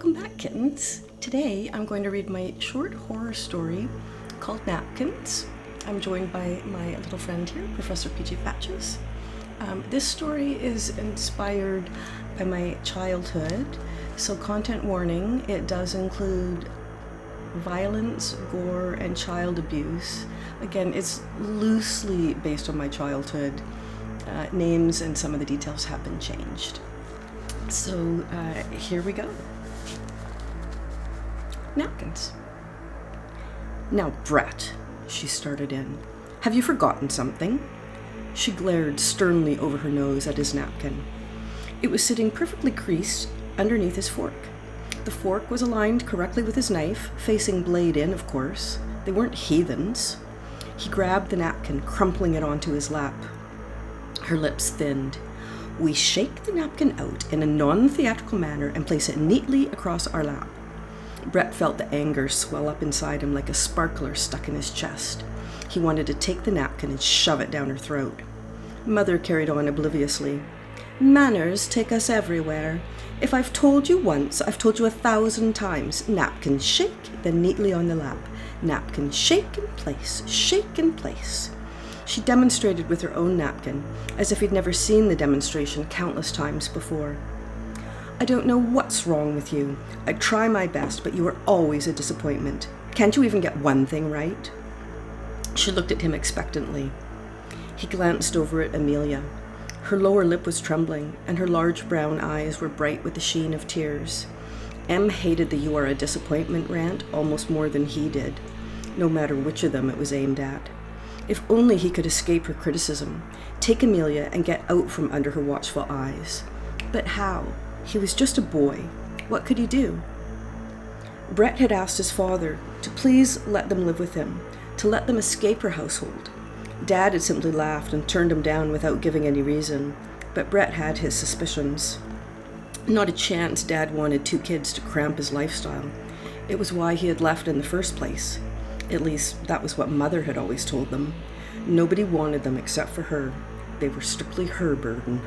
Welcome back, kittens. Today I'm going to read my short horror story called Napkins. I'm joined by my little friend here, Professor PJ Patches. This story is inspired by my childhood, so content warning, it does include violence, gore, and child abuse. Again, it's loosely based on my childhood. Names and some of the details have been changed. So here we go. Napkins. Now, Brett, she started in, have you forgotten something? She glared sternly over her nose at his napkin. It was sitting perfectly creased underneath his fork. The fork was aligned correctly with his knife, facing blade in, of course. They weren't heathens. He grabbed the napkin, crumpling it onto his lap. Her lips thinned. We shake the napkin out in a non-theatrical manner and place it neatly across our lap. Brett felt the anger swell up inside him like a sparkler stuck in his chest. He wanted to take the napkin and shove it down her throat. Mother carried on obliviously. Manners take us everywhere. If I've told you once, I've told you 1,000 times. Napkin shake, then neatly on the lap. Napkin shake in place, shake in place. She demonstrated with her own napkin, as if he'd never seen the demonstration countless times before. I don't know what's wrong with you. I try my best, but you are always a disappointment. Can't you even get one thing right? She looked at him expectantly. He glanced over at Amelia. Her lower lip was trembling, and her large brown eyes were bright with the sheen of tears. Em hated the "you are a disappointment" rant almost more than he did, no matter which of them it was aimed at. If only he could escape her criticism, take Amelia and get out from under her watchful eyes. But how? He was just a boy. What could he do? Brett had asked his father to please let them live with him, to let them escape her household. Dad had simply laughed and turned him down without giving any reason, but Brett had his suspicions. Not a chance Dad wanted 2 kids to cramp his lifestyle. It was why he had left in the first place. At least, that was what Mother had always told them. Nobody wanted them except for her. They were strictly her burden.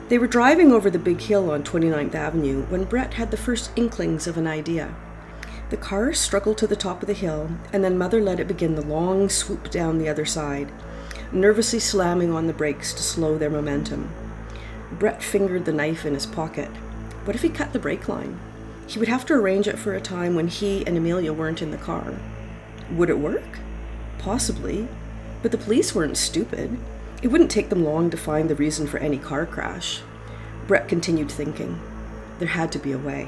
They were driving over the big hill on 29th Avenue when Brett had the first inklings of an idea. The car struggled to the top of the hill, and then Mother let it begin the long swoop down the other side, nervously slamming on the brakes to slow their momentum. Brett fingered the knife in his pocket. What if he cut the brake line? He would have to arrange it for a time when he and Amelia weren't in the car. Would it work? Possibly. But the police weren't stupid. It wouldn't take them long to find the reason for any car crash. Brett continued thinking. There had to be a way.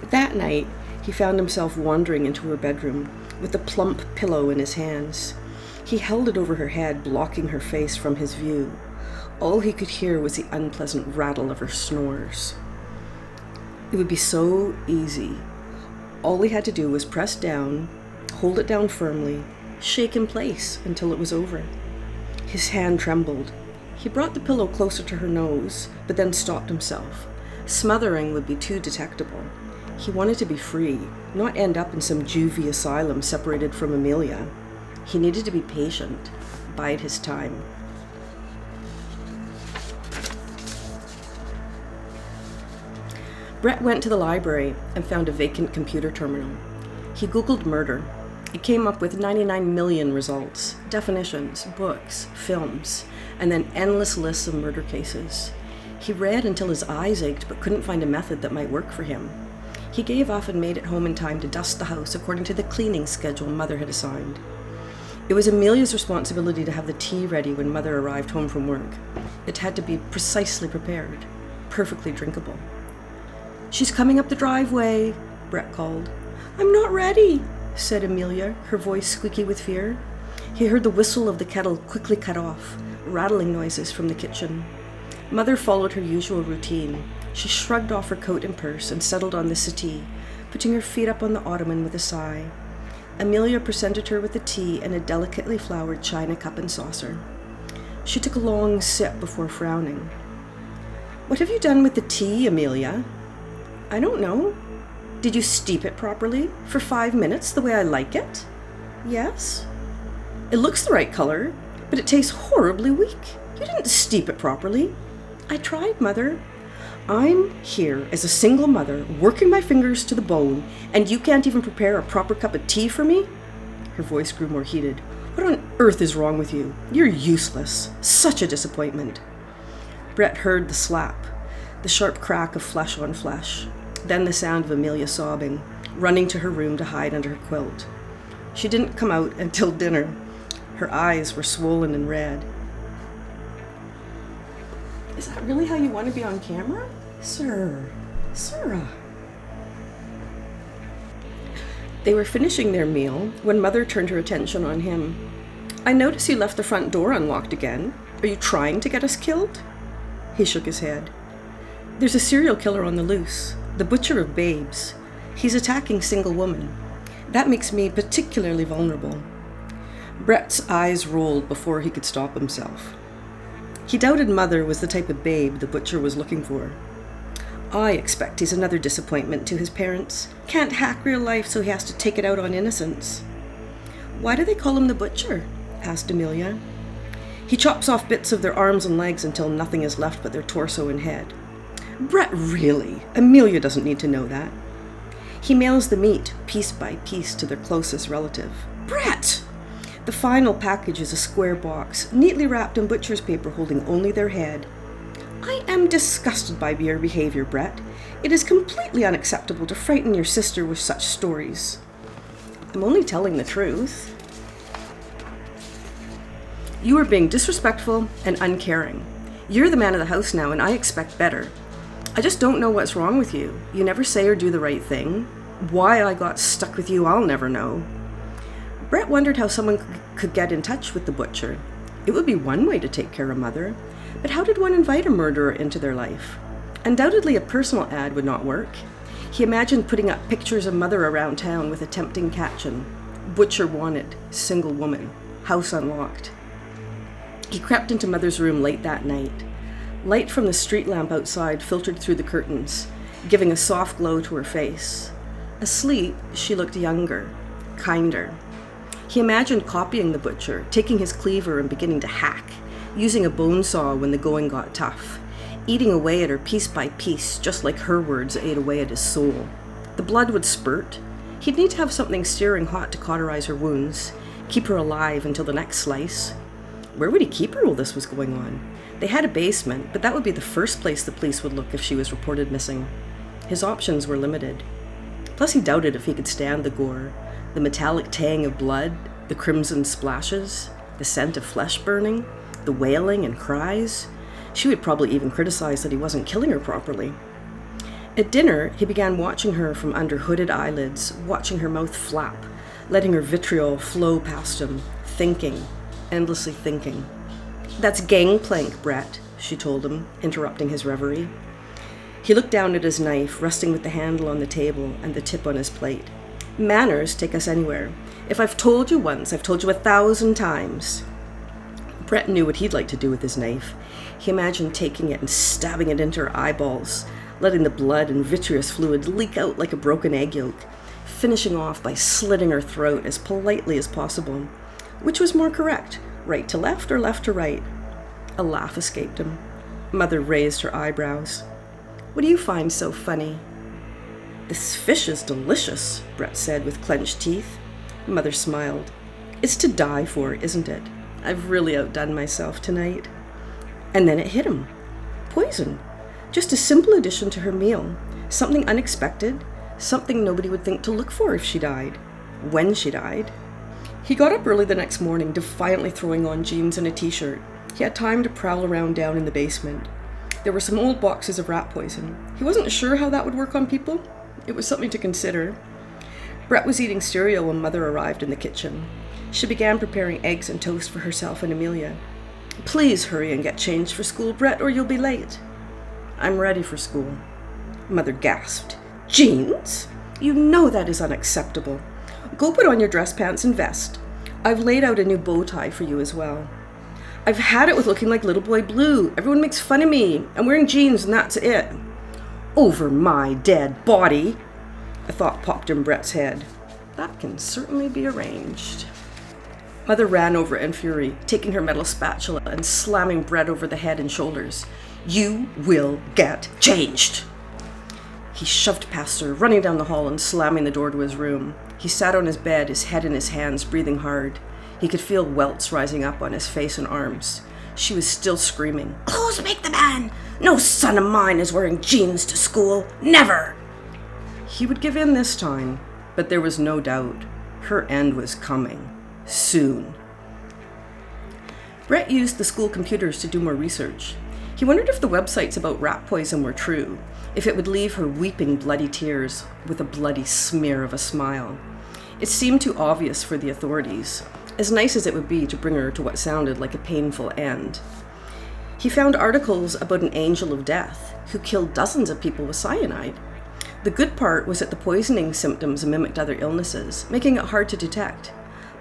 That night, he found himself wandering into her bedroom with a plump pillow in his hands. He held it over her head, blocking her face from his view. All he could hear was the unpleasant rattle of her snores. It would be so easy. All he had to do was press down, hold it down firmly, shake in place until it was over. His hand trembled. He brought the pillow closer to her nose, but then stopped himself. Smothering would be too detectable. He wanted to be free, not end up in some juvie asylum separated from Amelia. He needed to be patient, bide his time. Brett went to the library and found a vacant computer terminal. He Googled murder. It came up with 99 million results, definitions, books, films, and then endless lists of murder cases. He read until his eyes ached but couldn't find a method that might work for him. He gave up and made it home in time to dust the house according to the cleaning schedule Mother had assigned. It was Amelia's responsibility to have the tea ready when Mother arrived home from work. It had to be precisely prepared, perfectly drinkable. She's coming up the driveway, Brett called. I'm not ready, said Amelia, her voice squeaky with fear. He heard the whistle of the kettle quickly cut off, rattling noises from the kitchen. Mother followed her usual routine. She shrugged off her coat and purse and settled on the settee, putting her feet up on the ottoman with a sigh. Amelia presented her with the tea in a delicately flowered china cup and saucer. She took a long sip before frowning. What have you done with the tea, Amelia? I don't know. Did you steep it properly? For 5 minutes, the way I like it? Yes. It looks the right color, but it tastes horribly weak. You didn't steep it properly. I tried, Mother. I'm here as a single mother, working my fingers to the bone, and you can't even prepare a proper cup of tea for me? Her voice grew more heated. What on earth is wrong with you? You're useless. Such a disappointment. Brett heard the slap, the sharp crack of flesh on flesh, then the sound of Amelia sobbing, running to her room to hide under her quilt. She didn't come out until dinner. Her eyes were swollen and red. Is that really how you want to be on camera? Sarah. They were finishing their meal when Mother turned her attention on him. I notice you left the front door unlocked again. Are you trying to get us killed? He shook his head. There's a serial killer on the loose, the butcher of babes. He's attacking single women. That makes me particularly vulnerable. Brett's eyes rolled before he could stop himself. He doubted Mother was the type of babe the butcher was looking for. I expect he's another disappointment to his parents. Can't hack real life, so he has to take it out on innocents. Why do they call him the butcher? Asked Amelia. He chops off bits of their arms and legs until nothing is left but their torso and head. Brett, really? Amelia doesn't need to know that. He mails the meat, piece by piece, to their closest relative. Brett! The final package is a square box, neatly wrapped in butcher's paper holding only their head. I am disgusted by your behavior, Brett. It is completely unacceptable to frighten your sister with such stories. I'm only telling the truth. You are being disrespectful and uncaring. You're the man of the house now, and I expect better. I just don't know what's wrong with you. You never say or do the right thing. Why I got stuck with you, I'll never know. Brett wondered how someone could get in touch with the butcher. It would be one way to take care of Mother, but how did one invite a murderer into their life? Undoubtedly a personal ad would not work. He imagined putting up pictures of Mother around town with a tempting caption. Butcher wanted, single woman, house unlocked. He crept into Mother's room late that night. Light from the street lamp outside filtered through the curtains, giving a soft glow to her face. Asleep, she looked younger, kinder. He imagined copying the butcher, taking his cleaver and beginning to hack, using a bone saw when the going got tough, eating away at her piece by piece, just like her words ate away at his soul. The blood would spurt. He'd need to have something searing hot to cauterize her wounds, keep her alive until the next slice. Where would he keep her while this was going on? They had a basement, but that would be the first place the police would look if she was reported missing. His options were limited. Plus he doubted if he could stand the gore, the metallic tang of blood, the crimson splashes, the scent of flesh burning, the wailing and cries. She would probably even criticize that he wasn't killing her properly. At dinner, he began watching her from under hooded eyelids, watching her mouth flap, letting her vitriol flow past him, thinking, endlessly thinking. That's gangplank, Brett, she told him, interrupting his reverie. He looked down at his knife, resting with the handle on the table and the tip on his plate. Manners take us anywhere. If I've told you once, I've told you 1,000 times. Brett knew what he'd like to do with his knife. He imagined taking it and stabbing it into her eyeballs, letting the blood and vitreous fluid leak out like a broken egg yolk, finishing off by slitting her throat as politely as possible. Which was more correct, right to left or left to right? A laugh escaped him. Mother raised her eyebrows. What do you find so funny? This fish is delicious, Brett said with clenched teeth. Mother smiled. It's to die for, isn't it? I've really outdone myself tonight. And then it hit him. Poison. Just a simple addition to her meal. Something unexpected. Something nobody would think to look for if she died. When she died. He got up early the next morning, defiantly throwing on jeans and a t-shirt. He had time to prowl around down in the basement. There were some old boxes of rat poison. He wasn't sure how that would work on people. It was something to consider. Brett was eating cereal when Mother arrived in the kitchen. She began preparing eggs and toast for herself and Amelia. Please hurry and get changed for school, Brett, or you'll be late. I'm ready for school. Mother gasped. Jeans? You know that is unacceptable. Go put on your dress pants and vest. I've laid out a new bow tie for you as well. I've had it with looking like Little Boy Blue. Everyone makes fun of me. I'm wearing jeans and that's it. Over my dead body. A thought popped in Brett's head. That can certainly be arranged. Mother ran over in fury, taking her metal spatula and slamming Brett over the head and shoulders. "You will get changed!" He shoved past her, running down the hall and slamming the door to his room. He sat on his bed, his head in his hands, breathing hard. He could feel welts rising up on his face and arms. She was still screaming, "Clothes make the man! No son of mine is wearing jeans to school! Never!" He would give in this time, but there was no doubt. Her end was coming. Soon. Brett used the school computers to do more research. He wondered if the websites about rat poison were true, if it would leave her weeping bloody tears with a bloody smear of a smile. It seemed too obvious for the authorities, as nice as it would be to bring her to what sounded like a painful end. He found articles about an angel of death who killed dozens of people with cyanide. The good part was that the poisoning symptoms mimicked other illnesses, making it hard to detect.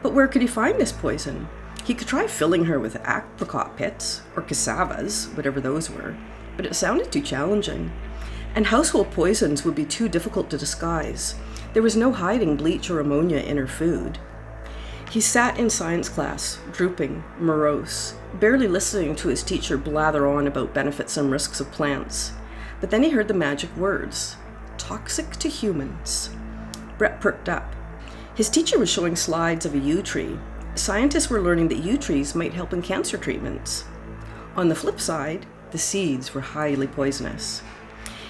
But where could he find this poison? He could try filling her with apricot pits, or cassavas, whatever those were, but it sounded too challenging. And household poisons would be too difficult to disguise. There was no hiding bleach or ammonia in her food. He sat in science class, drooping, morose, barely listening to his teacher blather on about benefits and risks of plants. But then he heard the magic words, "toxic to humans." Brett perked up. His teacher was showing slides of a yew tree. Scientists were learning that yew trees might help in cancer treatments. On the flip side, the seeds were highly poisonous.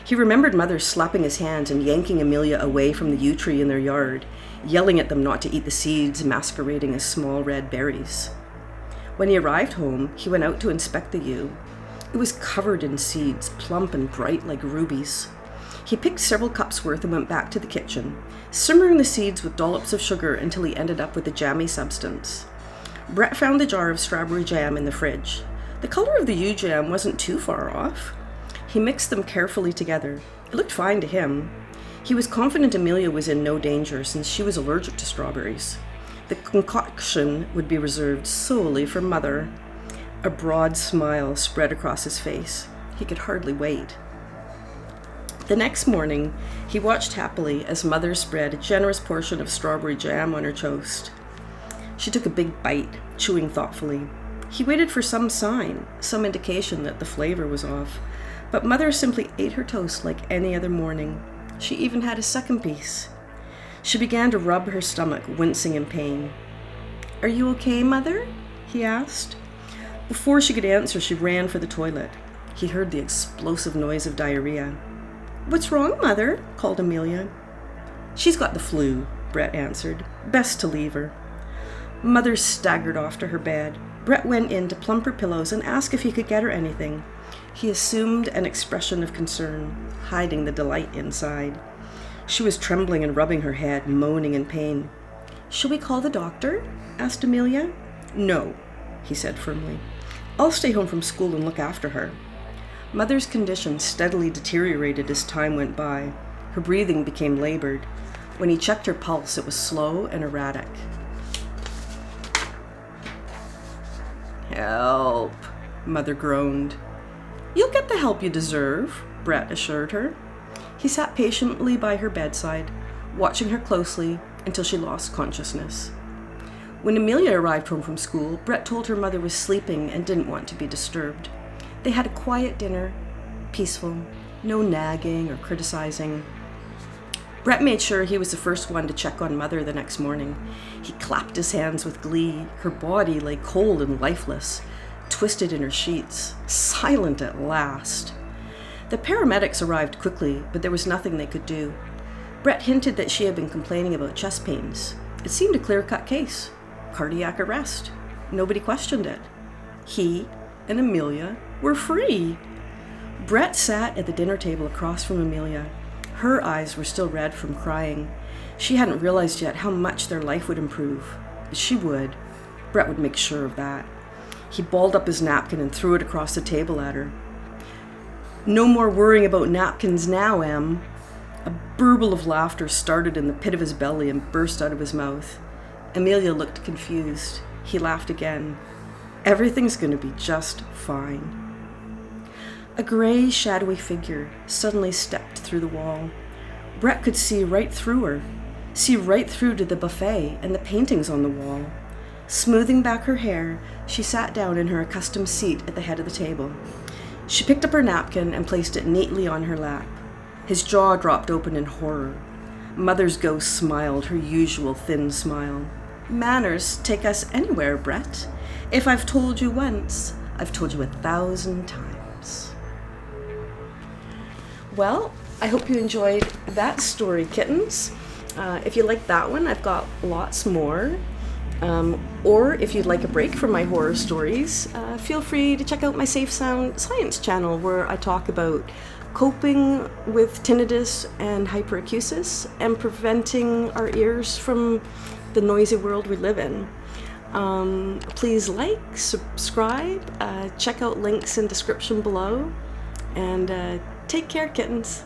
He remembered Mother slapping his hands and yanking Amelia away from the yew tree in their yard, yelling at them not to eat the seeds masquerading as small red berries. When he arrived home, he went out to inspect the yew. It was covered in seeds, plump and bright like rubies. He picked several cups worth and went back to the kitchen, simmering the seeds with dollops of sugar until he ended up with a jammy substance. Brett found a jar of strawberry jam in the fridge. The color of the yew jam wasn't too far off. He mixed them carefully together. It looked fine to him. He was confident Amelia was in no danger since she was allergic to strawberries. The concoction would be reserved solely for Mother. A broad smile spread across his face. He could hardly wait. The next morning, he watched happily as Mother spread a generous portion of strawberry jam on her toast. She took a big bite, chewing thoughtfully. He waited for some sign, some indication that the flavor was off, but Mother simply ate her toast like any other morning. She even had a second piece. She began to rub her stomach, wincing in pain. "Are you okay, Mother?" he asked. Before she could answer, she ran for the toilet. He heard the explosive noise of diarrhea. "What's wrong, Mother?" called Amelia. "She's got the flu," Brett answered. "Best to leave her." Mother staggered off to her bed. Brett went in to plump her pillows and ask if he could get her anything. He assumed an expression of concern, hiding the delight inside. She was trembling and rubbing her head, moaning in pain. "Shall we call the doctor?" asked Amelia. "No," he said firmly. "I'll stay home from school and look after her." Mother's condition steadily deteriorated as time went by. Her breathing became labored. When he checked her pulse, it was slow and erratic. "Help," Mother groaned. "You'll get the help you deserve," Brett assured her. He sat patiently by her bedside, watching her closely until she lost consciousness. When Amelia arrived home from school, Brett told her Mother was sleeping and didn't want to be disturbed. They had a quiet dinner, peaceful, no nagging or criticizing. Brett made sure he was the first one to check on Mother the next morning. He clapped his hands with glee. Her body lay cold and lifeless, twisted in her sheets, silent at last. The paramedics arrived quickly, but there was nothing they could do. Brett hinted that she had been complaining about chest pains. It seemed a clear-cut case. Cardiac arrest. Nobody questioned it. He and Amelia were free. Brett sat at the dinner table across from Amelia. Her eyes were still red from crying. She hadn't realized yet how much their life would improve. But she would. Brett would make sure of that. He balled up his napkin and threw it across the table at her. "No more worrying about napkins now, Em." A burble of laughter started in the pit of his belly and burst out of his mouth. Amelia looked confused. He laughed again. "Everything's going to be just fine." A gray, shadowy figure suddenly stepped through the wall. Brett could see right through her, see right through to the buffet and the paintings on the wall. Smoothing back her hair, she sat down in her accustomed seat at the head of the table. She picked up her napkin and placed it neatly on her lap. His jaw dropped open in horror. Mother's ghost smiled, her usual thin smile. Manners take us anywhere, Brett. If I've told you once, I've told you 1,000 times. Well, I hope you enjoyed that story, kittens. If you like that one, I've got lots more. Or if you'd like a break from my horror stories, feel free to check out my Safe Sound Science channel, where I talk about coping with tinnitus and hyperacusis and preventing our ears from the noisy world we live in. Please like, subscribe, check out links in description below, and take care, kittens.